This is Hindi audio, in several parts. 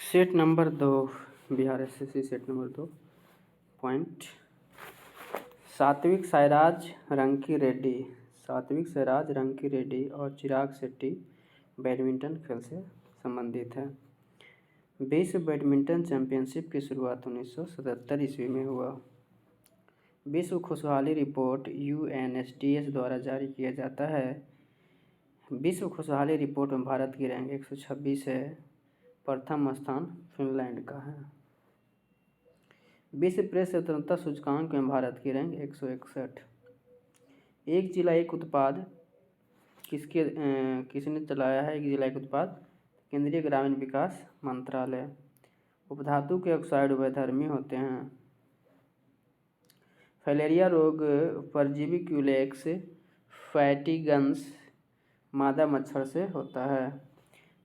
Set number 2 Bihar SSC set number 2 point Satwik Sairaj रंकी Reddy और चिराग शेट्टी बैडमिंटन खेल से संबंधित है। विश्व बैडमिंटन चैंपियनशिप की शुरुआत 1977 ईस्वी में हुआ। विश्व खुशहाली रिपोर्ट UNSDS द्वारा जारी किया जाता है। विश्व खुशहाली रिपोर्ट में भारत की रैंक 126 है। प्रथम स्थान फिनलैंड का है। विश्व प्रेस स्वतंत्रता सूचकांक में भारत की रैंक 161। एक जिला एक उत्पाद किसने चलाया है? एक जिला एक उत्पाद केंद्रीय ग्रामीण विकास मंत्रालय। उपधातु के ऑक्साइड उभयधर्मी होते हैं। फाइलेरिया रोग परजीवी क्यूलेक्स फैटिगन्स मादा मच्छर से होता है।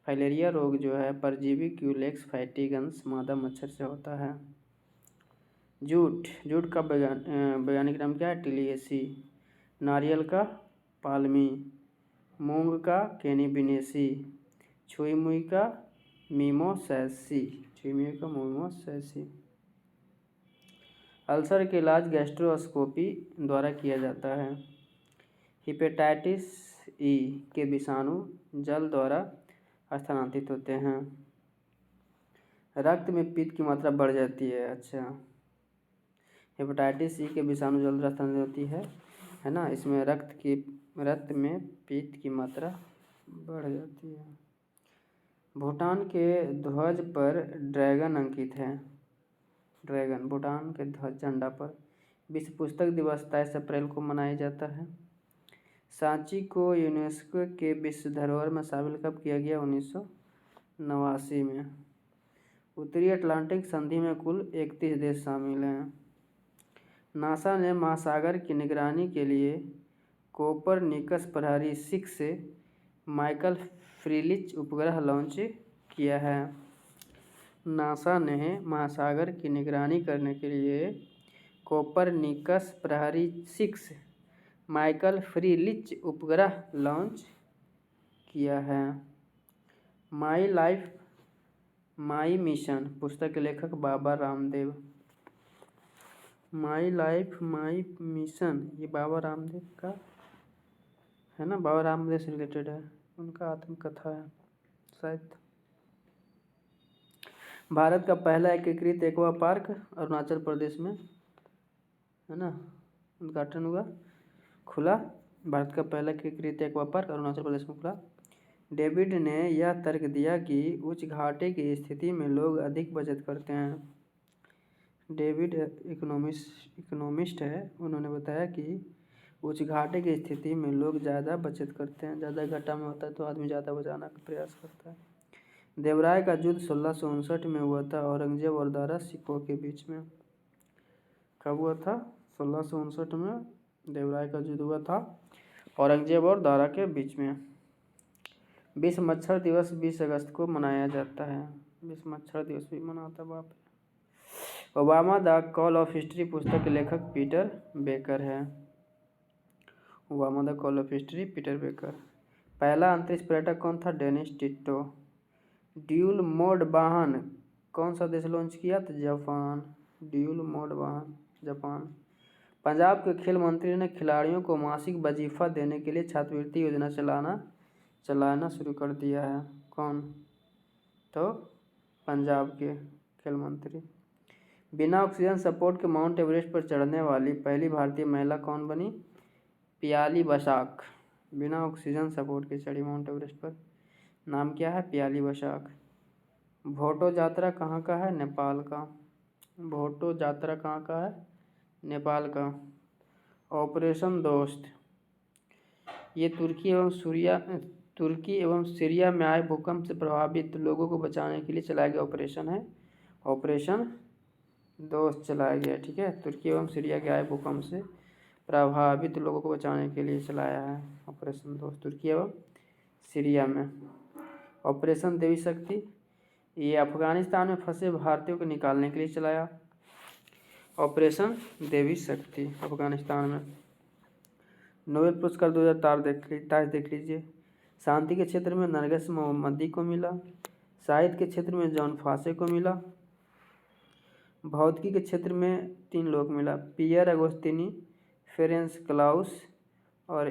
फाइलेरिया रोग जो है परजीवी क्यूलेक्स फैटिगन्स मादा मच्छर से होता है। जूट का वैज्ञानिक नाम क्या है? टिलियेसी। नारियल का पाल्मी। मूंग का केनिबिनेसी। छुई मुई का मीमोसैसी। अल्सर के इलाज गैस्ट्रोस्कोपी द्वारा किया जाता है। हेपेटाइटिस ई के विषाणु जल द्वारा स्थानांतरित होते हैं। रक्त में पित्त की मात्रा बढ़ जाती है। अच्छा, हेपेटाइटिस ई के विषाणु जल द्वारा स्थानांतरित होती है ना। इसमें रक्त में पित्त की मात्रा बढ़ जाती है। भूटान के ध्वज पर ड्रैगन अंकित है। भूटान के ध्वज झंडा पर। विश्व पुस्तक दिवस 23 अप्रैल को मनाया जाता है। सांची को यूनेस्को के विश्व धरोहर में शामिल कब किया गया? 1989 में। उत्तरी अटलांटिक संधि में कुल 31 देश शामिल हैं। नासा ने महासागर की निगरानी के लिए कोपरनिकस प्रहरी 6 से माइकल फ्रीलिच उपग्रह लॉन्च किया है। नासा ने महासागर की निगरानी करने के लिए कोपरनिकस प्रहरी 6 माइकल फ्रीलिच उपग्रह लॉन्च किया है। माई लाइफ माई मिशन पुस्तक के लेखक Baba Ramdev. My life my mission ये बाबा रामदेव का है ना, बाबा रामदेव से रिलेटेड है, उनका आत्मकथा है शायद। भारत का पहला एकीकृत एक्वा पार्क अरुणाचल प्रदेश में है ना, उद्घाटन हुआ, खुला। भारत का पहला एकीकृत एक्वा पार्क अरुणाचल प्रदेश में खुला। डेविड ने यह तर्क दिया कि उच्च घाटे की स्थिति में लोग अधिक बचत करते हैं। डेविड इकोनॉमिस्ट है, उन्होंने बताया कि उच्च घाटे की स्थिति में लोग ज़्यादा बचत करते हैं। ज़्यादा घाटा में होता है तो आदमी ज़्यादा बचाने का प्रयास करता है। देवराय का युद्ध 1659 में हुआ था औरंगजेब और दारा सिकोह के बीच में। कब हुआ था? 1659 में देवराय का युद्ध हुआ था औरंगजेब और दारा के बीच में। विश्व मच्छर दिवस 20 अगस्त को मनाया जाता है। विश्व मच्छर दिवस भी मनाता बाप। Obama the call of history पुस्तक के लेखक पीटर बेकर है। Obama the call of history Peter baker. पहला अंतरिक्ष पर्यटक कौन था? Dennis ditto. ड्यूल मोड वाहन कौन सा देश लॉन्च किया? तो जापान। ड्यूल मोड वाहन जापान। पंजाब के खेल मंत्री ने खिलाड़ियों को मासिक वजीफा देने के लिए छात्रवृत्ति योजना चलाना शुरू कर दिया है। कौन? तो पंजाब के खेल मंत्री। बिना ऑक्सीजन सपोर्ट के माउंट एवरेस्ट पर चढ़ने वाली पहली भारतीय महिला कौन बनी? पियाली बसाक। बिना ऑक्सीजन सपोर्ट के चढ़ी माउंट एवरेस्ट पर। नाम क्या है? पियाली बसाक। भोटो जात्रा कहाँ का है? नेपाल का। भोटो जात्रा कहाँ का है? नेपाल का। ऑपरेशन दोस्त ये तुर्की एवं सीरिया में आए भूकंप से प्रभावित लोगों को बचाने के लिए चलाया गया ऑपरेशन है। ऑपरेशन दोस्त चलाया गया, ठीक है। तुर्की एवं सीरिया के आए भूकंप से प्रभावित लोगों को बचाने के लिए चलाया है ऑपरेशन दोस्त, तुर्की एवं सीरिया में। ऑपरेशन देवी शक्ति ये अफगानिस्तान में फंसे भारतीयों को निकालने के लिए चलाया ऑपरेशन देवी शक्ति अफगानिस्तान में। नोबेल पुरस्कार 2023 देख लीजिए। शांति के क्षेत्र में नरगिस मोहम्मदी को मिला। साहित्य के क्षेत्र में जॉन फासे को मिला। भौतिकी के क्षेत्र में 3 लोग मिला, पियर अगोस्तिनी, फेरेंस क्लाउस और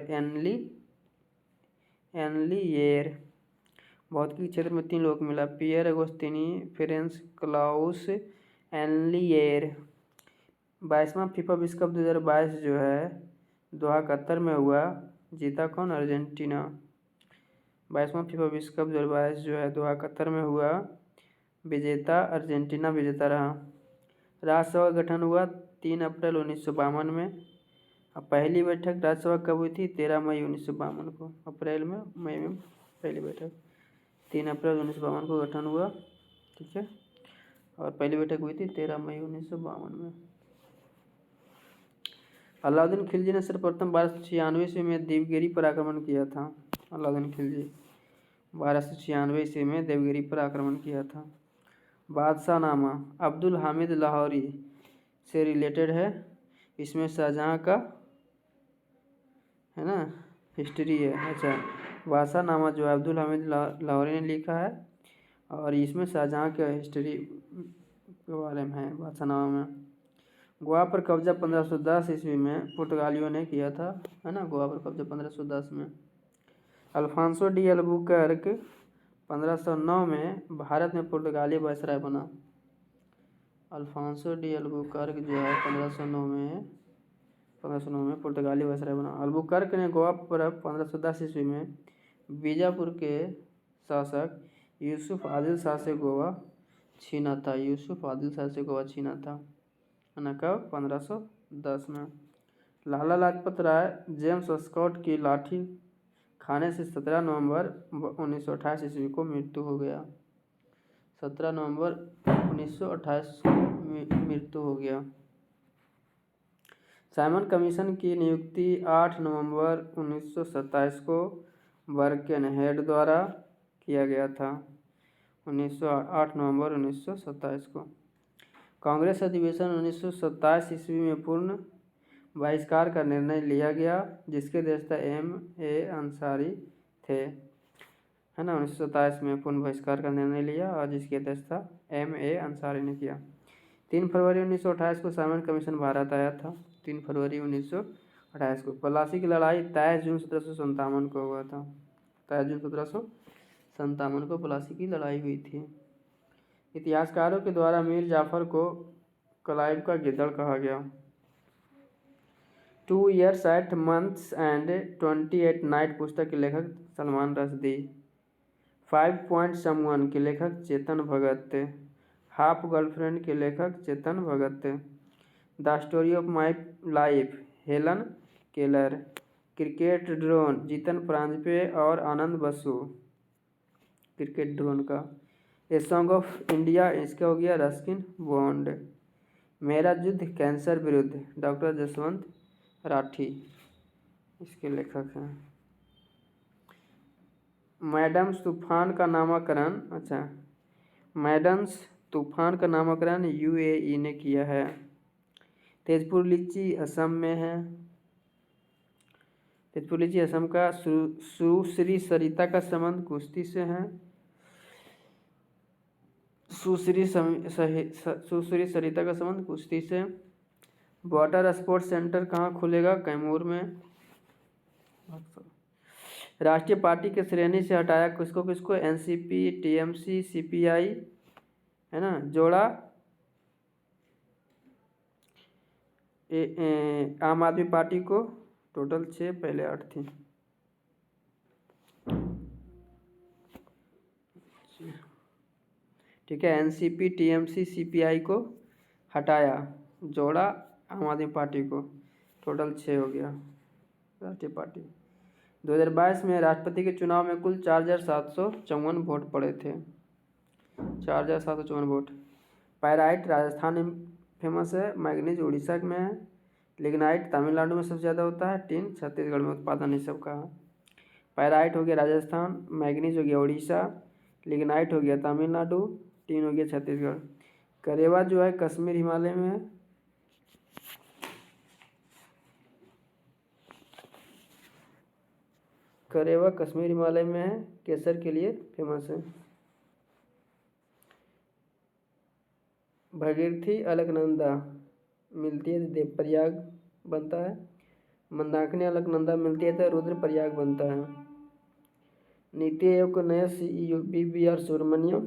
एनलियेर। भौतिकी के क्षेत्र में 3 लोग मिला, पियर अगोस्तिनी, फेरेंस क्लाउस, एनलियेर। 22वां फीफा विश्व कप 2022 जो है दोहा कतर में हुआ, जीता कौन? अर्जेंटीना। 22वां फीफा विश्व कप 2022 जो है दोहा कतर में हुआ, विजेता अर्जेंटीना विजेता रहा। राज्यसभा का गठन हुआ 3 अप्रैल 1952 में। अब पहली बैठक राज्यसभा कब हुई थी? 13 मई 1952 को। अप्रैल में, मई में पहली बैठक। 3 अप्रैल 1952 को गठन हुआ, ठीक है। और पहली बैठक हुई थी 13 मई 1952 में। अलाउद्दीन खिलजी ने सर्वप्रथम 1296 ईस्वी में देवगिरी पर आक्रमण किया था। अलाउद्दीन खिलजी 1296 ईस्वी में देवगिरी पर आक्रमण किया था। बादशाहनामा अब्दुल हामिद लाहौरी से रिलेटेड है। इसमें शाहजहाँ का है ना हिस्ट्री है। अच्छा, बादशाहनामा जो है अब्दुल हामिद लाहौरी ने लिखा है और इसमें शाहजहाँ के हिस्ट्री के बारे में है बादशाहनामा में। गोवा पर कब्जा 1510 ईस्वी में पुर्तगालियों ने किया था, है ना। गोवा पर कब्जा 1510 में। अल्फांसो डी अल्बुकर्क 1509 में भारत में पुर्तगाली वायसराय बना। अल्फांसो डी अल्बुकर्क जो है 1509 में पुर्तगाली वायसराय बना। अल्बुकर्क ने गोवा पर 1510 ईस्वी में बीजापुर के शासक यूसुफ आदिल शाह से गोवा छीना था। यूसुफ आदिल शाह से गोवा छीना था, है ना। कब? 1510 में। लाला लाजपत राय जेम्स स्कॉट की लाठी खाने से 17 नवंबर 1928 ईस्वी को मृत्यु हो गया। 17 नवंबर 1928 को मृत्यु हो गया। साइमन कमीशन की नियुक्ति 8 नवंबर 1927 को बर्केनहेड द्वारा किया गया था। 8 नवंबर 1927 को। कांग्रेस अधिवेशन 1927 ईस्वी में पूर्ण बहिष्कार का निर्णय लिया गया, जिसके अध्यक्षता M.A. अंसारी थे, है ना। 1927 में पूर्ण बहिष्कार का निर्णय लिया और जिसकी अध्यक्षता M.A. अंसारी ने किया। 3 फरवरी 1928 को साइमन कमीशन भारत आया था। 3 फरवरी 1928 को। प्लासी की लड़ाई 23 जून 1757 को हुआ था। 23 जून 1757 को प्लासी की लड़ाई हुई थी। इतिहासकारों के द्वारा मीर जाफर को क्लाइव का गिद्दड़ कहा गया। 2 years 8 months and 28 night पुस्तक के लेखक सलमान रश्दी। 5 Point Someone के लेखक चेतन भगत। हाफ गर्लफ्रेंड के लेखक Chetan Bhagat. The story of my life Helen Keller. Cricket Drona Jatin Paranjpe और आनंद बसु। क्रिकेट ड्रोन का। ए सॉन्ग ऑफ इंडिया इसका हो गया रस्किन बॉन्ड। मेरा युद्ध कैंसर विरुद्ध डॉक्टर जसवंत राठी इसके लेखक हैं। मैडम्स तूफान का नामकरण, अच्छा, मैडम्स तूफान का नामकरण UAE ने किया है। तेजपुर लीची असम में है। तेजपुर लीची असम का। सुश्री सरिता का संबंध कुश्ती से है। सुश्री सरिता का संबंध कुश्ती से। वाटर स्पोर्ट्स सेंटर कहाँ खुलेगा? कैमूर में। राष्ट्रीय पार्टी के श्रेणी से हटाया किसको किसको? NCP, TMC, CPI, है ना, जोड़ा आम आदमी पार्टी को। टोटल 6, पहले 8 थी। ठीक है, NCP, TMC, CPI को हटाया, जोड़ा आम आदमी पार्टी को। टोटल 6 हो गया राष्ट्रीय पार्टी। 2022 में राष्ट्रपति के चुनाव में कुल 4754 वोट पड़े थे। 4754 वोट। पायराइट राजस्थान में फेमस है। मैग्नीज उड़ीसा में है। लिग्नाइट तमिलनाडु में सबसे ज़्यादा होता है। टिन छत्तीसगढ़ में उत्पादन इस सब का है। पायराइट हो गया राजस्थान, मैग्नीज हो गया उड़ीसा, लिग्नाइट हो गया तमिलनाडु, टिन हो गया छत्तीसगढ़। करेवा जो है कश्मीर हिमालय में है। करेवा कश्मीर हिमालय में है, केसर के लिए फेमस है। भगीरथी अलकनंदा मिलती है तो देवप्रयाग बनता है। मंदाकिनी अलकनंदा मिलती है तो रुद्रप्रयाग बनता है। नीति आयोग के नए CEO BVR सुब्रमण्यम।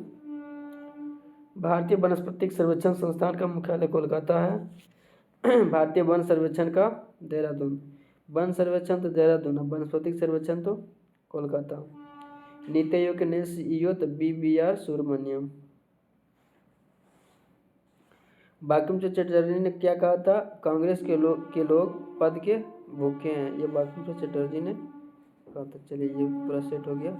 भारतीय वनस्पतिक सर्वेक्षण संस्थान का मुख्यालय कोलकाता है। भारतीय वन सर्वेक्षण का देहरादून। वन सर्वेक्षण तो देहरादून, वनस्पतिक सर्वेक्षण तो कोलकाता। नीति आयोग के नए CEO तो BVR सुब्रमण्यम। बंकिम चंद्र चटर्जी ने क्या कहा था? कांग्रेस के लोग पद के भूखे हैं, ये बंकिम चंद्र चटर्जी ने कहा था। चलिए ये पूरा सेट हो गया।